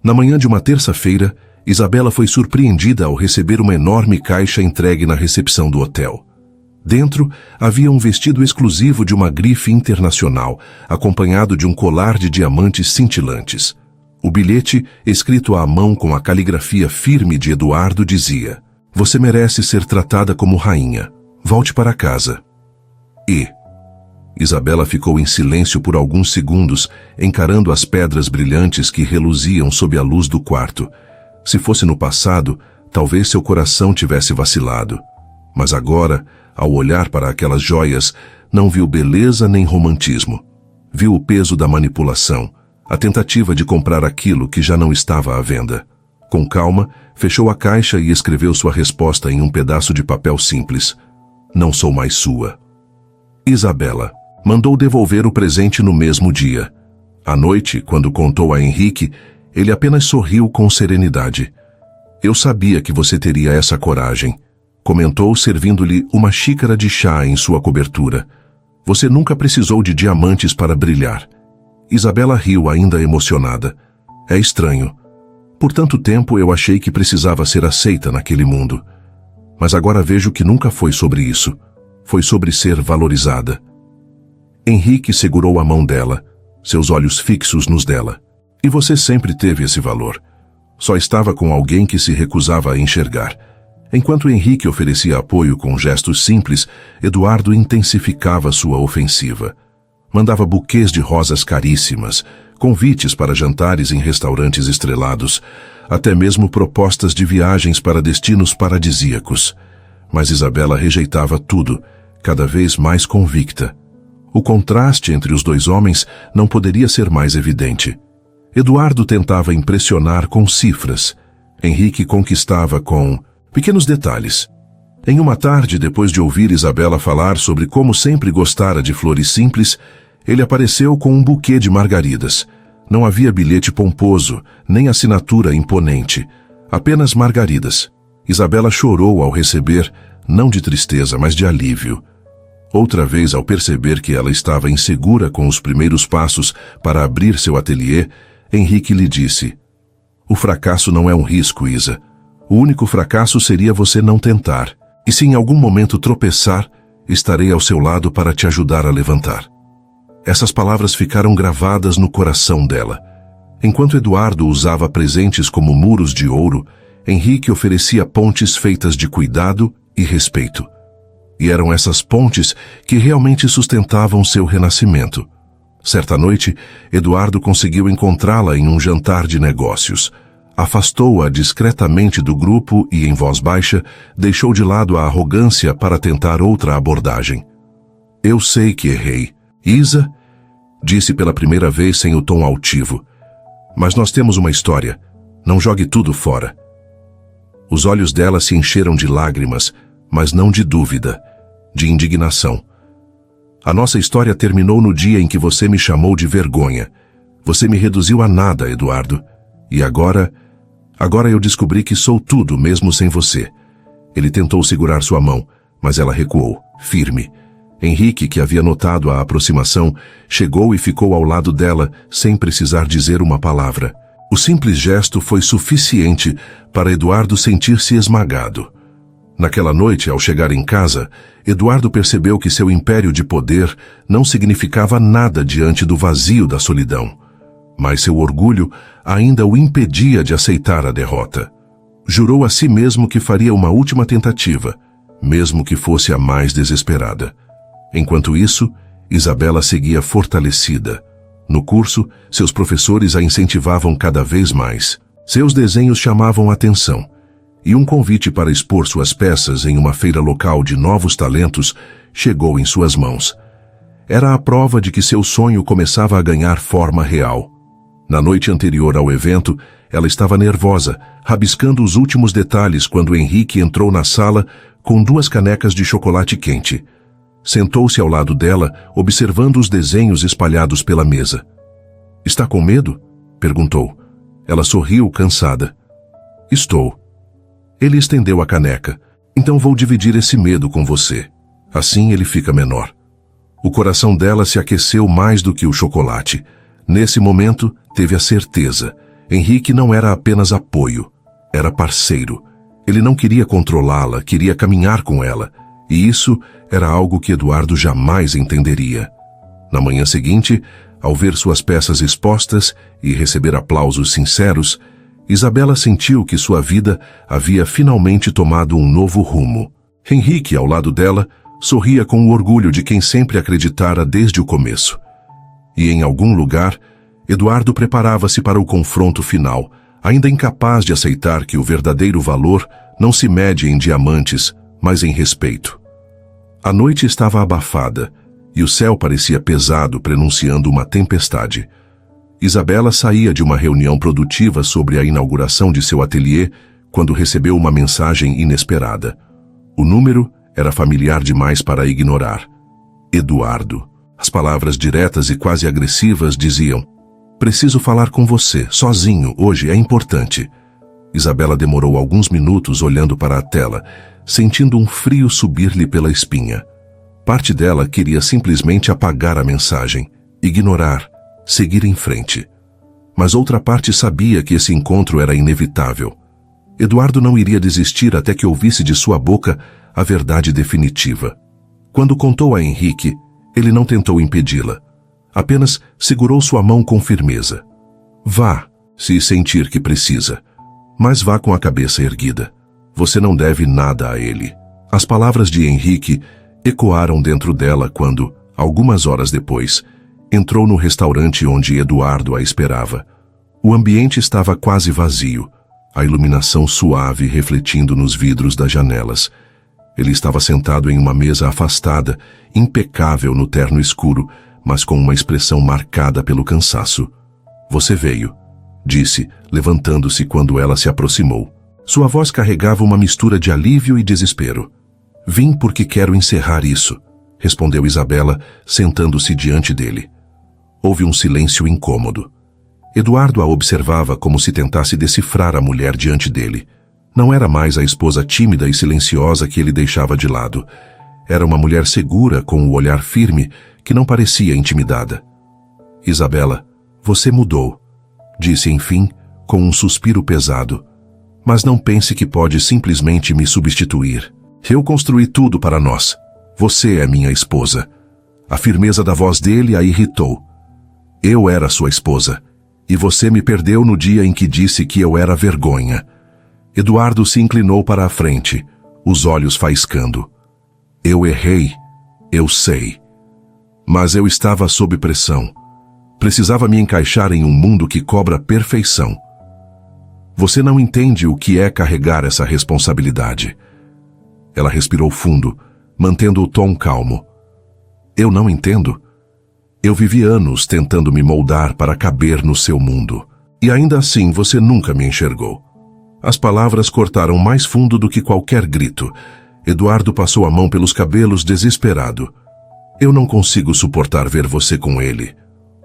Na manhã de uma terça-feira, Isabela foi surpreendida ao receber uma enorme caixa entregue na recepção do hotel. Dentro, havia um vestido exclusivo de uma grife internacional, acompanhado de um colar de diamantes cintilantes. O bilhete, escrito à mão com a caligrafia firme de Eduardo, dizia: Você merece ser tratada como rainha. Volte para casa. Isabela ficou em silêncio por alguns segundos, encarando as pedras brilhantes que reluziam sob a luz do quarto. Se fosse no passado, talvez seu coração tivesse vacilado. Mas agora, ao olhar para aquelas joias, não viu beleza nem romantismo. Viu o peso da manipulação, a tentativa de comprar aquilo que já não estava à venda. Com calma, fechou a caixa e escreveu sua resposta em um pedaço de papel simples: Não sou mais sua. Isabela mandou devolver o presente no mesmo dia. À noite, quando contou a Henrique, ele apenas sorriu com serenidade. Eu sabia que você teria essa coragem, comentou, servindo-lhe uma xícara de chá em sua cobertura. Você nunca precisou de diamantes para brilhar. Isabela riu, ainda emocionada. É estranho. Por tanto tempo eu achei que precisava ser aceita naquele mundo. Mas agora vejo que nunca foi sobre isso. Foi sobre ser valorizada. Henrique segurou a mão dela, seus olhos fixos nos dela. E você sempre teve esse valor. Só estava com alguém que se recusava a enxergar. Enquanto Henrique oferecia apoio com gestos simples, Eduardo intensificava sua ofensiva. Mandava buquês de rosas caríssimas, convites para jantares em restaurantes estrelados, até mesmo propostas de viagens para destinos paradisíacos. Mas Isabela rejeitava tudo, cada vez mais convicta. O contraste entre os dois homens não poderia ser mais evidente. Eduardo tentava impressionar com cifras. Henrique conquistava com pequenos detalhes. Em uma tarde, depois de ouvir Isabela falar sobre como sempre gostara de flores simples, ele apareceu com um buquê de margaridas. Não havia bilhete pomposo, nem assinatura imponente. Apenas margaridas. Isabela chorou ao receber, não de tristeza, mas de alívio. Outra vez, ao perceber que ela estava insegura com os primeiros passos para abrir seu ateliê, Henrique lhe disse: "O fracasso não é um risco, Isa. O único fracasso seria você não tentar. E se em algum momento tropeçar, estarei ao seu lado para te ajudar a levantar." Essas palavras ficaram gravadas no coração dela. Enquanto Eduardo usava presentes como muros de ouro, Henrique oferecia pontes feitas de cuidado e respeito. E eram essas pontes que realmente sustentavam seu renascimento. Certa noite, Eduardo conseguiu encontrá-la em um jantar de negócios. Afastou-a discretamente do grupo e, em voz baixa, deixou de lado a arrogância para tentar outra abordagem. "Eu sei que errei. Isa", disse pela primeira vez sem o tom altivo, "mas nós temos uma história. Não jogue tudo fora." Os olhos dela se encheram de lágrimas, mas não de dúvida, de indignação. "A nossa história terminou no dia em que você me chamou de vergonha. Você me reduziu a nada, Eduardo. E agora eu descobri que sou tudo mesmo sem você." Ele tentou segurar sua mão, mas ela recuou, firme. Henrique, que havia notado a aproximação, chegou e ficou ao lado dela, sem precisar dizer uma palavra. O simples gesto foi suficiente para Eduardo sentir-se esmagado. Naquela noite, ao chegar em casa, Eduardo percebeu que seu império de poder não significava nada diante do vazio da solidão. Mas seu orgulho ainda o impedia de aceitar a derrota. Jurou a si mesmo que faria uma última tentativa, mesmo que fosse a mais desesperada. Enquanto isso, Isabela seguia fortalecida. No curso, seus professores a incentivavam cada vez mais. Seus desenhos chamavam a atenção, e um convite para expor suas peças em uma feira local de novos talentos chegou em suas mãos. Era a prova de que seu sonho começava a ganhar forma real. Na noite anterior ao evento, ela estava nervosa, rabiscando os últimos detalhes quando Henrique entrou na sala com 2 canecas de chocolate quente. Sentou-se ao lado dela, observando os desenhos espalhados pela mesa. "Está com medo?" perguntou. Ela sorriu, cansada. "Estou." Ele estendeu a caneca. "Então vou dividir esse medo com você. Assim ele fica menor." O coração dela se aqueceu mais do que o chocolate. Nesse momento, teve a certeza. Henrique não era apenas apoio, era parceiro. Ele não queria controlá-la, queria caminhar com ela. E isso era algo que Eduardo jamais entenderia. Na manhã seguinte, ao ver suas peças expostas e receber aplausos sinceros, Isabela sentiu que sua vida havia finalmente tomado um novo rumo. Henrique, ao lado dela, sorria com o orgulho de quem sempre acreditara desde o começo. E em algum lugar, Eduardo preparava-se para o confronto final, ainda incapaz de aceitar que o verdadeiro valor não se mede em diamantes, mas em respeito. A noite estava abafada, e o céu parecia pesado, prenunciando uma tempestade. Isabela saía de uma reunião produtiva sobre a inauguração de seu ateliê quando recebeu uma mensagem inesperada. O número era familiar demais para ignorar. Eduardo. As palavras diretas e quase agressivas diziam: "Preciso falar com você, sozinho, hoje é importante." Isabela demorou alguns minutos olhando para a tela, sentindo um frio subir-lhe pela espinha. Parte dela queria simplesmente apagar a mensagem, ignorar, seguir em frente. Mas outra parte sabia que esse encontro era inevitável. Eduardo não iria desistir até que ouvisse de sua boca a verdade definitiva. Quando contou a Henrique, ele não tentou impedi-la. Apenas segurou sua mão com firmeza. "Vá, se sentir que precisa. Mas vá com a cabeça erguida. Você não deve nada a ele." As palavras de Henrique ecoaram dentro dela quando, algumas horas depois, entrou no restaurante onde Eduardo a esperava. O ambiente estava quase vazio, a iluminação suave refletindo nos vidros das janelas. Ele estava sentado em uma mesa afastada, impecável no terno escuro, mas com uma expressão marcada pelo cansaço. "Você veio", disse, levantando-se quando ela se aproximou. Sua voz carregava uma mistura de alívio e desespero. "Vim porque quero encerrar isso", respondeu Isabela, sentando-se diante dele. Houve um silêncio incômodo. Eduardo a observava como se tentasse decifrar a mulher diante dele. Não era mais a esposa tímida e silenciosa que ele deixava de lado. Era uma mulher segura, com o olhar firme, que não parecia intimidada. Isabela, você mudou, disse enfim, com um suspiro pesado. Mas não pense que pode simplesmente me substituir. Eu construí tudo para nós. Você é minha esposa. A firmeza da voz dele a irritou. Eu era sua esposa, e você me perdeu no dia em que disse que eu era vergonha. Eduardo se inclinou para a frente, os olhos faiscando. Eu errei, eu sei. Mas eu estava sob pressão. Precisava me encaixar em um mundo que cobra perfeição. Você não entende o que é carregar essa responsabilidade. Ela respirou fundo, mantendo o tom calmo. Eu não entendo. Eu vivi anos tentando me moldar para caber no seu mundo. E ainda assim você nunca me enxergou. As palavras cortaram mais fundo do que qualquer grito. Eduardo passou a mão pelos cabelos desesperado. Eu não consigo suportar ver você com ele.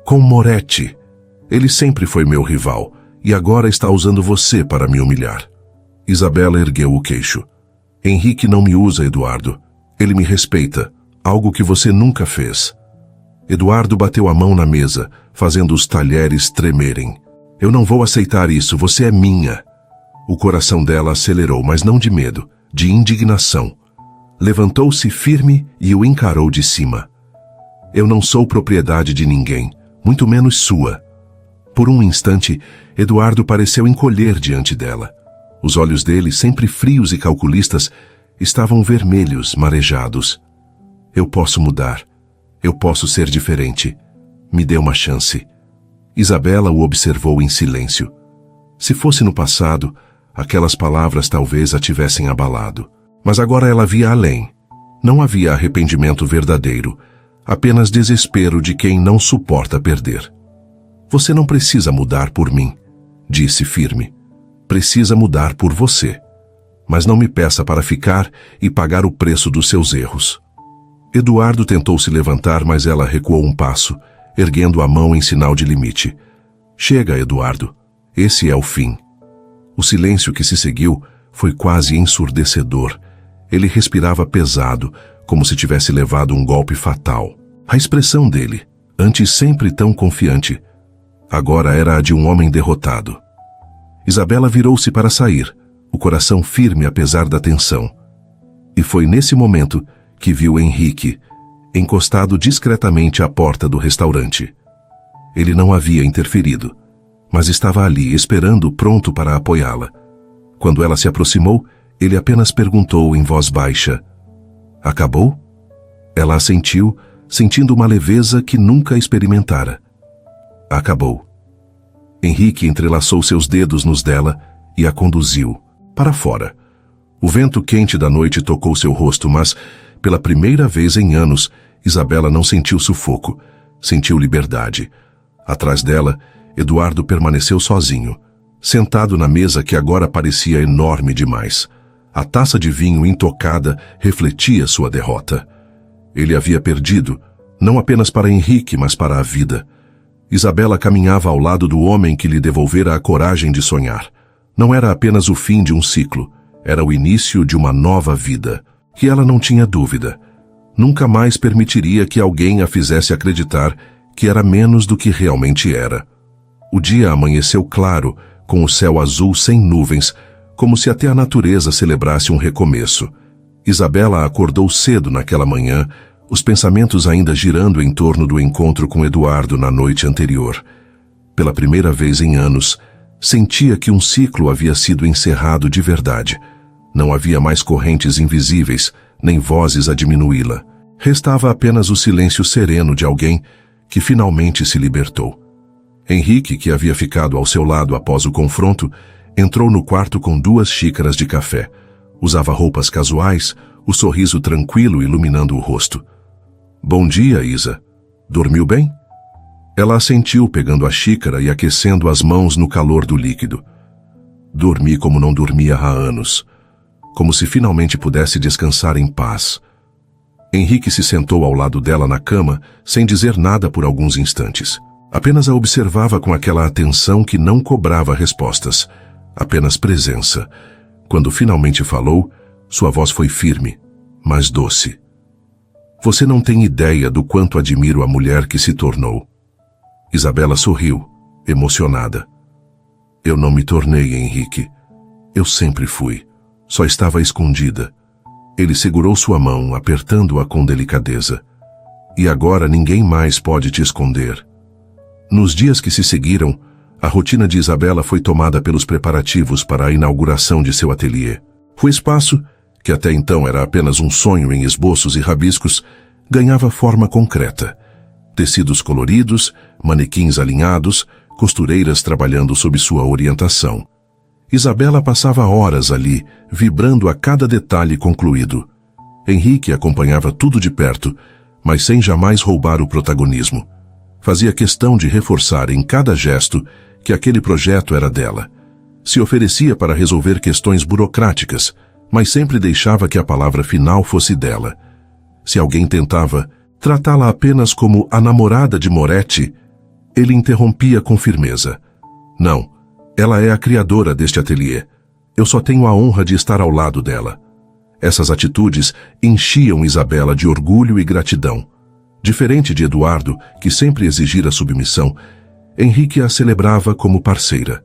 Com Moretti. Ele sempre foi meu rival, e agora está usando você para me humilhar. Isabela ergueu o queixo. Henrique não me usa, Eduardo. Ele me respeita, algo que você nunca fez. Eduardo bateu a mão na mesa, fazendo os talheres tremerem. Eu não vou aceitar isso, você é minha. O coração dela acelerou, mas não de medo, de indignação. Levantou-se firme e o encarou de cima. Eu não sou propriedade de ninguém, muito menos sua. Por um instante, Eduardo pareceu encolher diante dela. Os olhos dele, sempre frios e calculistas, estavam vermelhos, marejados. Eu posso mudar. Eu posso ser diferente. Me dê uma chance. Isabela o observou em silêncio. Se fosse no passado, aquelas palavras talvez a tivessem abalado. Mas agora ela via além. Não havia arrependimento verdadeiro, apenas desespero de quem não suporta perder. Você não precisa mudar por mim, disse firme. Precisa mudar por você. Mas não me peça para ficar e pagar o preço dos seus erros. Eduardo tentou se levantar, mas ela recuou um passo, erguendo a mão em sinal de limite. Chega, Eduardo. Esse é o fim. O silêncio que se seguiu foi quase ensurdecedor. Ele respirava pesado, como se tivesse levado um golpe fatal. A expressão dele, antes sempre tão confiante, agora era a de um homem derrotado. Isabela virou-se para sair, o coração firme apesar da tensão. E foi nesse momento que viu Henrique, encostado discretamente à porta do restaurante. Ele não havia interferido, mas estava ali esperando pronto para apoiá-la. Quando ela se aproximou, ele apenas perguntou em voz baixa: Acabou? Ela assentiu, sentindo uma leveza que nunca experimentara. Acabou. Henrique entrelaçou seus dedos nos dela e a conduziu para fora. O vento quente da noite tocou seu rosto, mas, pela primeira vez em anos, Isabela não sentiu sufoco, sentiu liberdade. Atrás dela, Eduardo permaneceu sozinho, sentado na mesa que agora parecia enorme demais. A taça de vinho intocada refletia sua derrota. Ele havia perdido, não apenas para Henrique, mas para a vida. Isabela caminhava ao lado do homem que lhe devolvera a coragem de sonhar. Não era apenas o fim de um ciclo, era o início de uma nova vida. Que ela não tinha dúvida. Nunca mais permitiria que alguém a fizesse acreditar que era menos do que realmente era. O dia amanheceu claro, com o céu azul sem nuvens, como se até a natureza celebrasse um recomeço. Isabela acordou cedo naquela manhã, os pensamentos ainda girando em torno do encontro com Eduardo na noite anterior. Pela primeira vez em anos, sentia que um ciclo havia sido encerrado de verdade. Não havia mais correntes invisíveis, nem vozes a diminuí-la. Restava apenas o silêncio sereno de alguém que finalmente se libertou. Henrique, que havia ficado ao seu lado após o confronto, entrou no quarto com 2 xícaras de café. Usava roupas casuais, o sorriso tranquilo iluminando o rosto. Bom dia, Isa. Dormiu bem? Ela assentiu, pegando a xícara e aquecendo as mãos no calor do líquido. Dormi como não dormia há anos. Como se finalmente pudesse descansar em paz. Henrique se sentou ao lado dela na cama, sem dizer nada por alguns instantes. Apenas a observava com aquela atenção que não cobrava respostas, apenas presença. Quando finalmente falou, sua voz foi firme, mas doce. Você não tem ideia do quanto admiro a mulher que se tornou. Isabela sorriu, emocionada. Eu não me tornei, Henrique. Eu sempre fui. Só estava escondida. Ele segurou sua mão, apertando-a com delicadeza. E agora ninguém mais pode te esconder. Nos dias que se seguiram, a rotina de Isabela foi tomada pelos preparativos para a inauguração de seu ateliê. O espaço, que até então era apenas um sonho em esboços e rabiscos, ganhava forma concreta. Tecidos coloridos, manequins alinhados, costureiras trabalhando sob sua orientação. Isabela passava horas ali, vibrando a cada detalhe concluído. Henrique acompanhava tudo de perto, mas sem jamais roubar o protagonismo. Fazia questão de reforçar em cada gesto que aquele projeto era dela. Se oferecia para resolver questões burocráticas, mas sempre deixava que a palavra final fosse dela. Se alguém tentava tratá-la apenas como a namorada de Moretti, ele interrompia com firmeza. Não, ela é a criadora deste ateliê. Eu só tenho a honra de estar ao lado dela. Essas atitudes enchiam Isabela de orgulho e gratidão. Diferente de Eduardo, que sempre exigira submissão, Henrique a celebrava como parceira.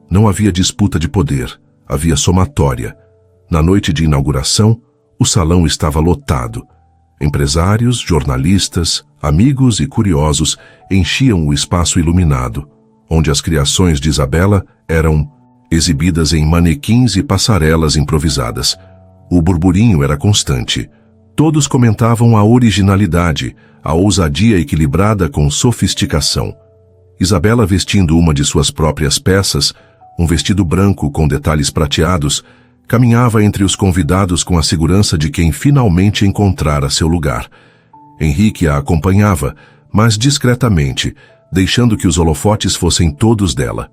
Não havia disputa de poder, havia somatória. Na noite de inauguração, o salão estava lotado. Empresários, jornalistas, amigos e curiosos enchiam o espaço iluminado, onde as criações de Isabela eram exibidas em manequins e passarelas improvisadas. O burburinho era constante. Todos comentavam a originalidade, a ousadia equilibrada com sofisticação. Isabela, vestindo uma de suas próprias peças, um vestido branco com detalhes prateados, caminhava entre os convidados com a segurança de quem finalmente encontrara seu lugar. Henrique a acompanhava, mas discretamente, deixando que os holofotes fossem todos dela.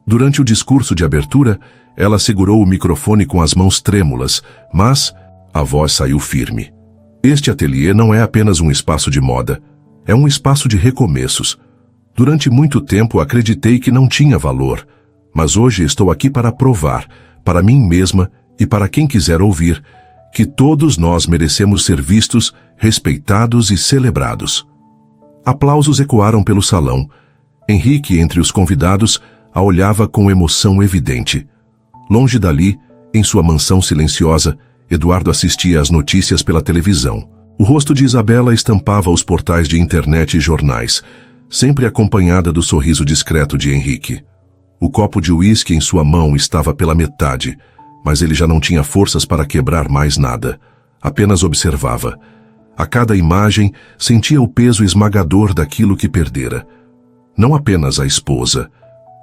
Durante o discurso de abertura, ela segurou o microfone com as mãos trêmulas, mas a voz saiu firme. Este ateliê não é apenas um espaço de moda, é um espaço de recomeços. Durante muito tempo acreditei que não tinha valor, mas hoje estou aqui para provar, para mim mesma e para quem quiser ouvir, que todos nós merecemos ser vistos, respeitados e celebrados. Aplausos ecoaram pelo salão. Henrique, entre os convidados, a olhava com emoção evidente. Longe dali, em sua mansão silenciosa, Eduardo assistia às notícias pela televisão. O rosto de Isabela estampava os portais de internet e jornais, sempre acompanhada do sorriso discreto de Henrique. O copo de uísque em sua mão estava pela metade, mas ele já não tinha forças para quebrar mais nada. Apenas observava. A cada imagem, sentia o peso esmagador daquilo que perdera. Não apenas a esposa,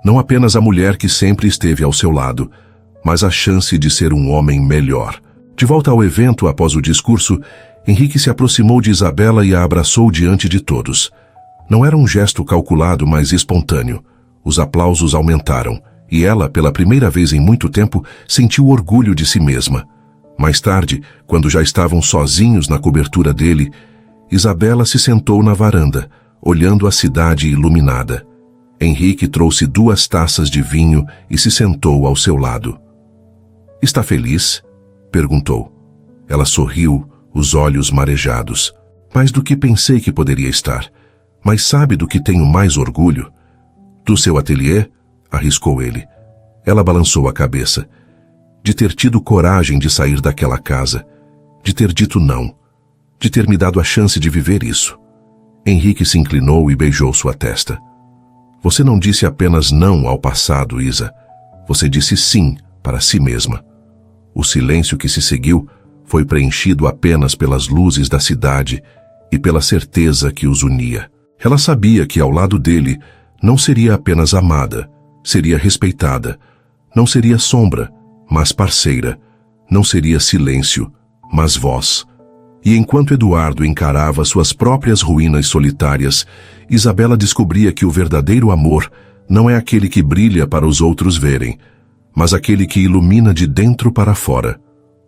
não apenas a mulher que sempre esteve ao seu lado, mas a chance de ser um homem melhor. De volta ao evento, após o discurso, Henrique se aproximou de Isabela e a abraçou diante de todos. Não era um gesto calculado, mas espontâneo. Os aplausos aumentaram, e ela, pela primeira vez em muito tempo, sentiu orgulho de si mesma. Mais tarde, quando já estavam sozinhos na cobertura dele, Isabela se sentou na varanda, olhando a cidade iluminada. Henrique trouxe 2 taças de vinho e se sentou ao seu lado. "Está feliz?" perguntou. Ela sorriu, os olhos marejados. "Mais do que pensei que poderia estar. Mas sabe do que tenho mais orgulho?" "Do seu ateliê?" arriscou ele. Ela balançou a cabeça. "De ter tido coragem de sair daquela casa. De ter dito não. De ter me dado a chance de viver isso." Henrique se inclinou e beijou sua testa. "Você não disse apenas não ao passado, Isa. Você disse sim para si mesma." O silêncio que se seguiu foi preenchido apenas pelas luzes da cidade e pela certeza que os unia. Ela sabia que ao lado dele não seria apenas amada, seria respeitada. Não seria sombra, mas parceira. Não seria silêncio, mas voz. E enquanto Eduardo encarava suas próprias ruínas solitárias, Isabela descobria que o verdadeiro amor não é aquele que brilha para os outros verem, mas aquele que ilumina de dentro para fora.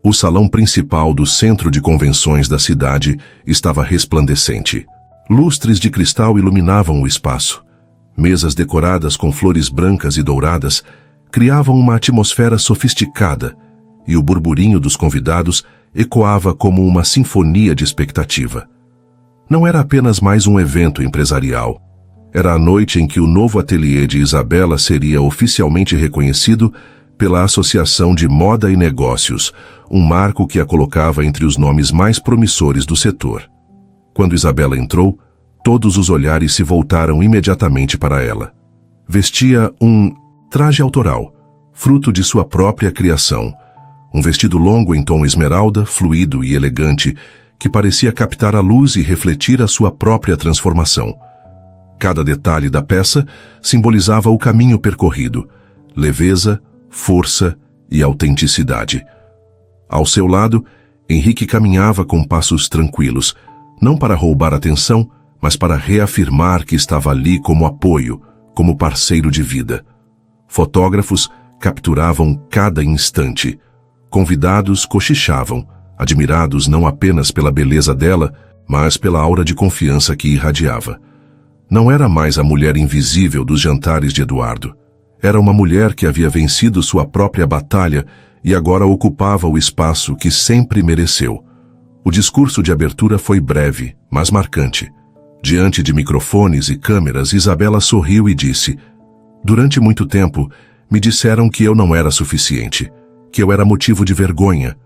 O salão principal do centro de convenções da cidade estava resplandecente. Lustres de cristal iluminavam o espaço. Mesas decoradas com flores brancas e douradas criavam uma atmosfera sofisticada, e o burburinho dos convidados ecoava como uma sinfonia de expectativa. Não era apenas mais um evento empresarial. Era a noite em que o novo ateliê de Isabela seria oficialmente reconhecido pela Associação de Moda e Negócios, um marco que a colocava entre os nomes mais promissores do setor. Quando Isabela entrou, todos os olhares se voltaram imediatamente para ela. Vestia um traje autoral, fruto de sua própria criação. Um vestido longo em tom esmeralda, fluido e elegante, que parecia captar a luz e refletir a sua própria transformação. Cada detalhe da peça simbolizava o caminho percorrido, leveza, força e autenticidade. Ao seu lado, Henrique caminhava com passos tranquilos, não para roubar atenção, mas para reafirmar que estava ali como apoio, como parceiro de vida. Fotógrafos capturavam cada instante. Convidados cochichavam, admirados não apenas pela beleza dela, mas pela aura de confiança que irradiava. Não era mais a mulher invisível dos jantares de Eduardo. Era uma mulher que havia vencido sua própria batalha e agora ocupava o espaço que sempre mereceu. O discurso de abertura foi breve, mas marcante. Diante de microfones e câmeras, Isabela sorriu e disse: "Durante muito tempo, me disseram que eu não era suficiente, que eu era motivo de vergonha.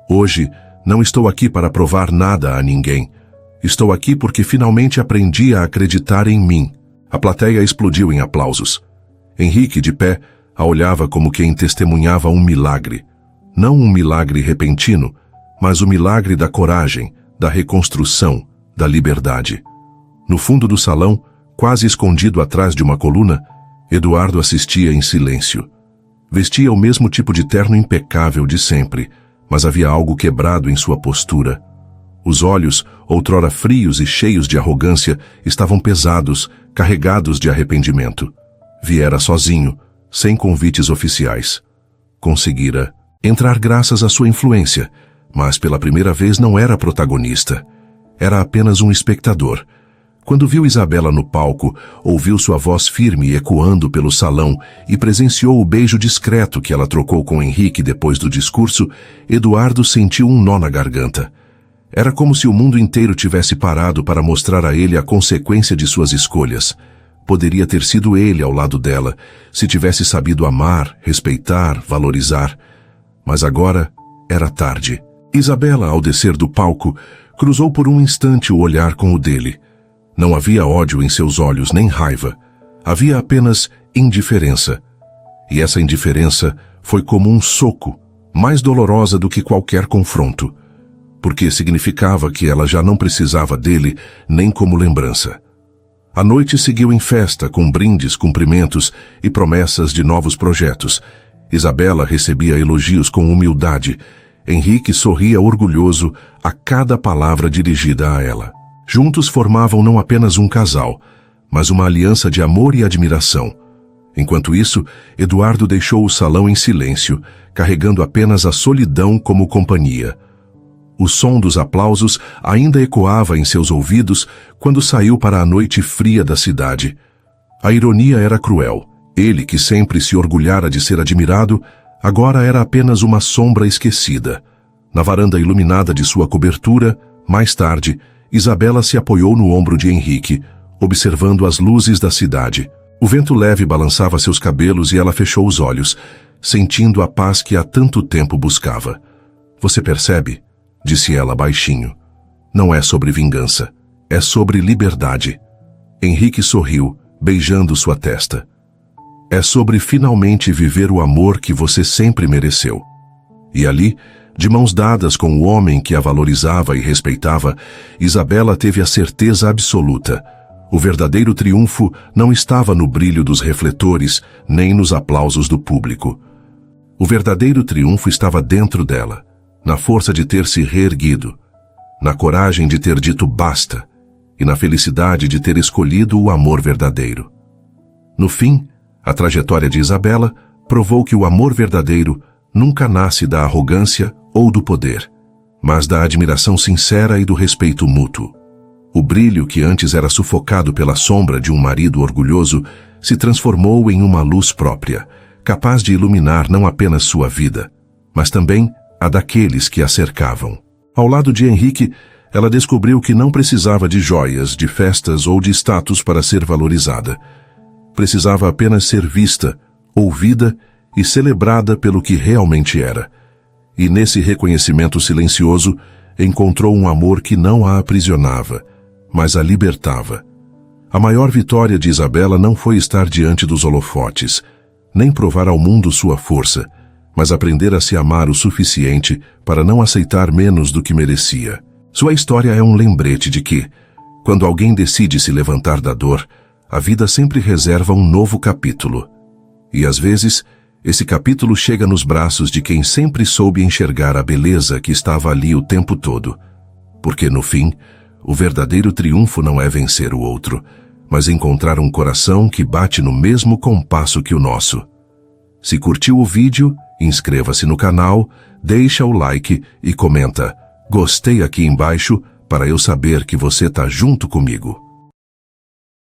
Hoje, não estou aqui para provar nada a ninguém. Estou aqui porque finalmente aprendi a acreditar em mim." A plateia explodiu em aplausos. Henrique, de pé, a olhava como quem testemunhava um milagre. Não um milagre repentino, mas o milagre da coragem, da reconstrução, da liberdade. No fundo do salão, quase escondido atrás de uma coluna, Eduardo assistia em silêncio. Vestia o mesmo tipo de terno impecável de sempre, mas havia algo quebrado em sua postura. Os olhos, outrora frios e cheios de arrogância, estavam pesados, carregados de arrependimento. Viera sozinho, sem convites oficiais. Conseguira entrar graças à sua influência, mas pela primeira vez não era protagonista. Era apenas um espectador. Quando viu Isabela no palco, ouviu sua voz firme ecoando pelo salão e presenciou o beijo discreto que ela trocou com Henrique depois do discurso, Eduardo sentiu um nó na garganta. Era como se o mundo inteiro tivesse parado para mostrar a ele a consequência de suas escolhas. Poderia ter sido ele ao lado dela, se tivesse sabido amar, respeitar, valorizar. Mas agora era tarde. Isabela, ao descer do palco, cruzou por um instante o olhar com o dele. Não havia ódio em seus olhos, nem raiva. Havia apenas indiferença. E essa indiferença foi como um soco, mais dolorosa do que qualquer confronto, porque significava que ela já não precisava dele nem como lembrança. A noite seguiu em festa, com brindes, cumprimentos e promessas de novos projetos. Isabela recebia elogios com humildade. Henrique sorria orgulhoso a cada palavra dirigida a ela. Juntos formavam não apenas um casal, mas uma aliança de amor e admiração. Enquanto isso, Eduardo deixou o salão em silêncio, carregando apenas a solidão como companhia. O som dos aplausos ainda ecoava em seus ouvidos quando saiu para a noite fria da cidade. A ironia era cruel. Ele, que sempre se orgulhara de ser admirado, agora era apenas uma sombra esquecida. Na varanda iluminada de sua cobertura, mais tarde, Isabela se apoiou no ombro de Henrique, observando as luzes da cidade. O vento leve balançava seus cabelos e ela fechou os olhos, sentindo a paz que há tanto tempo buscava. "Você percebe?", disse ela baixinho. "Não é sobre vingança, é sobre liberdade." Henrique sorriu, beijando sua testa. "É sobre finalmente viver o amor que você sempre mereceu." E ali, de mãos dadas com o homem que a valorizava e respeitava, Isabela teve a certeza absoluta. O verdadeiro triunfo não estava no brilho dos refletores, nem nos aplausos do público. O verdadeiro triunfo estava dentro dela, na força de ter se reerguido, na coragem de ter dito basta e na felicidade de ter escolhido o amor verdadeiro. No fim, a trajetória de Isabela provou que o amor verdadeiro nunca nasce da arrogância ou do poder, mas da admiração sincera e do respeito mútuo. O brilho que antes era sufocado pela sombra de um marido orgulhoso se transformou em uma luz própria, capaz de iluminar não apenas sua vida, mas também a daqueles que a cercavam. Ao lado de Henrique, ela descobriu que não precisava de joias, de festas ou de status para ser valorizada. Precisava apenas ser vista, ouvida e celebrada pelo que realmente era. E nesse reconhecimento silencioso, encontrou um amor que não a aprisionava, mas a libertava. A maior vitória de Isabela não foi estar diante dos holofotes, nem provar ao mundo sua força, mas aprender a se amar o suficiente para não aceitar menos do que merecia. Sua história é um lembrete de que, quando alguém decide se levantar da dor, a vida sempre reserva um novo capítulo. E às vezes, esse capítulo chega nos braços de quem sempre soube enxergar a beleza que estava ali o tempo todo. Porque, no fim, o verdadeiro triunfo não é vencer o outro, mas encontrar um coração que bate no mesmo compasso que o nosso. Se curtiu o vídeo, inscreva-se no canal, deixa o like e comenta "Gostei" aqui embaixo para eu saber que você está junto comigo.